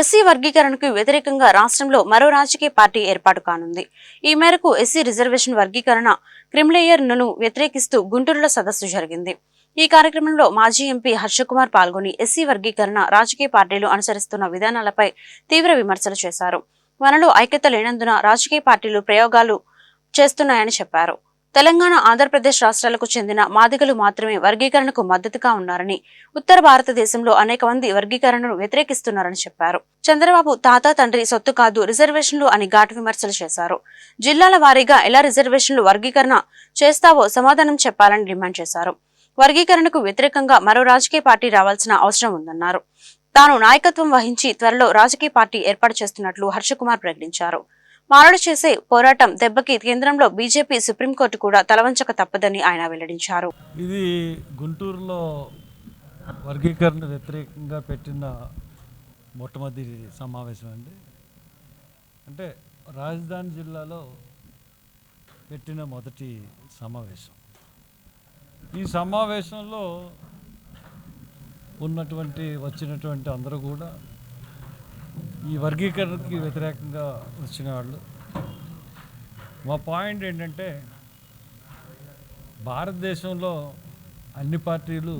SC వర్గీకరణకు వ్యతిరేకంగా రాష్ట్రంలో మరో రాజకీయ పార్టీ ఏర్పాటు కానుంది. ఈ మేరకు ఎస్సీ రిజర్వేషన్ వర్గీకరణ క్రిమిలేయర్ను వ్యతిరేకిస్తూ గుంటూరులో సదస్సు జరిగింది. ఈ కార్యక్రమంలో మాజీ ఎంపీ హర్షకుమార్ పాల్గొని ఎస్సీ వర్గీకరణ రాజకీయ పార్టీలు అనుసరిస్తున్న విధానాలపై తీవ్ర విమర్శలు చేశారు. మనలో ఐక్యత లేనందున రాజకీయ పార్టీలు ప్రయోగాలు చేస్తున్నాయని చెప్పారు. తెలంగాణ, ఆంధ్రప్రదేశ్ రాష్ట్రాలకు చెందిన మాదిగలు మాత్రమే వర్గీకరణకు మద్దతుగా ఉన్నారని, ఉత్తర భారతదేశంలో అనేక మంది వర్గీకరణను వ్యతిరేకిస్తున్నారని చెప్పారు. చంద్రబాబు తాత తండ్రి సొత్తు కాదు రిజర్వేషన్లు అని ఘాటు విమర్శలు చేశారు. జిల్లాల వారీగా ఎలా రిజర్వేషన్లు వర్గీకరణ చేస్తావో సమాధానం చెప్పాలని డిమాండ్ చేశారు. వర్గీకరణకు వ్యతిరేకంగా మరో రాజకీయ పార్టీ రావాల్సిన అవసరం ఉందన్నారు. తాను నాయకత్వం వహించి త్వరలో రాజకీయ పార్టీ ఏర్పాటు చేస్తున్నట్లు హర్షకుమార్ ప్రకటించారు. మారడు చేసే పోరాటం దెబ్బకి కేంద్రంలో బీజేపీ, సుప్రీంకోర్టు కూడా తలవంచక తప్పదని ఆయన వెల్లడించారు. ఇది గుంటూరులో వర్గీకరణ వ్యతిరేకంగా పెట్టిన మొట్టమొదటి సమావేశం అండి. అంటే రాజధాని జిల్లాలో పెట్టిన మొదటి సమావేశం. ఈ సమావేశంలో వచ్చినటువంటి అందరూ కూడా ఈ వర్గీకరణకి వ్యతిరేకంగా వచ్చిన వాళ్ళు. మా పాయింట్ ఏంటంటే, భారతదేశంలో అన్ని పార్టీలు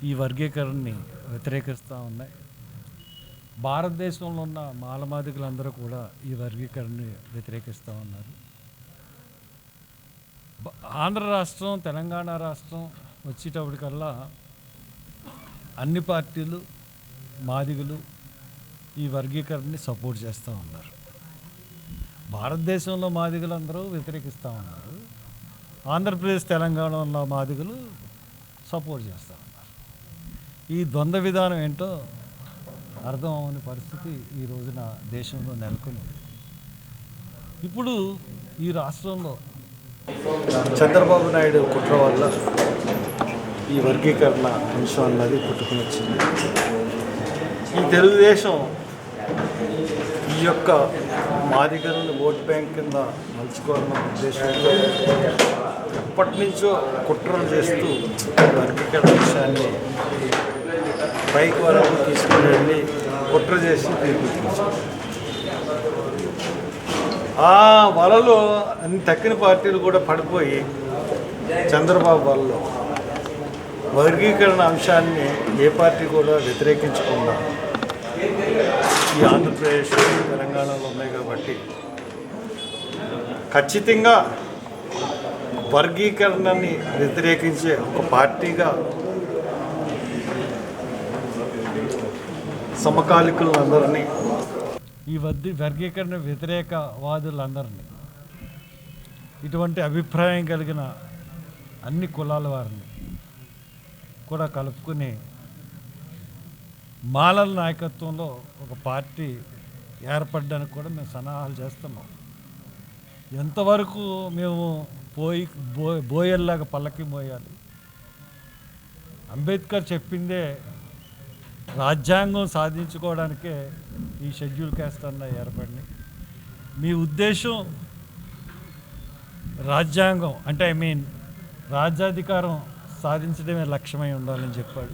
ఈ వర్గీకరణని వ్యతిరేకిస్తూ ఉన్నాయి. భారతదేశంలో ఉన్న మాలమాదికులందరూ కూడా ఈ వర్గీకరణని వ్యతిరేకిస్తూ ఉన్నారు. ఆంధ్ర రాష్ట్రం, తెలంగాణ రాష్ట్రం వచ్చేటప్పటికల్లా అన్ని పార్టీలు, మాదిగులు ఈ వర్గీకరణని సపోర్ట్ చేస్తూ ఉన్నారు. భారతదేశంలో మాదిగలు అందరూ వ్యతిరేకిస్తూ ఉన్నారు. ఆంధ్రప్రదేశ్, తెలంగాణలో ఉన్న మాదిగలు సపోర్ట్ చేస్తూ ఉన్నారు. ఈ ద్వంద్వ విధానం ఏంటో అర్థం అవని పరిస్థితి ఈ రోజున దేశంలో నెలకొంది. ఇప్పుడు ఈ రాష్ట్రంలో చంద్రబాబు నాయుడు కుట్ర వల్ల ఈ వర్గీకరణ అంశం అన్నది పుట్టుకుని వచ్చింది. ఈ తెలుగుదేశం ఈ యొక్క మాదిగలను ఓట్ బ్యాంక్ కింద మలుచుకోవాలన్న ఉద్దేశంతో ఎప్పటి నుంచో కుట్రలు చేస్తూ వర్గీకరణ విషయాన్ని పైకి వరకు తీసుకుని వెళ్ళి కుట్ర చేసి తీర్పిచ్చారు. ఆ వలలో అన్ని తక్కిన పార్టీలు కూడా పడిపోయి చంద్రబాబు వలలో వర్గీకరణ అంశాన్ని ఏ పార్టీ కూడా వ్యతిరేకించకుండా ఈ ఆంధ్రప్రదేశ్, తెలంగాణలో ఉన్నాయి కాబట్టి ఖచ్చితంగా వర్గీకరణని వ్యతిరేకించే ఒక పార్టీగా సమకాలికులందరినీ, ఈ వర్గీకరణ వ్యతిరేకవాదులందరినీ, ఇటువంటి అభిప్రాయం కలిగిన అన్ని కులాల వారిని కూడా కలుపుకుని మాలల నాయకత్వంలో ఒక పార్టీ ఏర్పడడానికి కూడా మేము సన్నాహాలు చేస్తున్నాం. ఎంతవరకు మేము బోయల్లాగా పల్లకి మోయాలి? అంబేద్కర్ చెప్పిందే రాజ్యాంగం సాధించుకోవడానికే ఈ షెడ్యూల్ క్యాస్ట్ అన్న ఏర్పడింది. మీ ఉద్దేశం రాజ్యాంగం అంటే రాజ్యాధికారం సాధించడమే లక్ష్యమై ఉండాలని చెప్పాడు.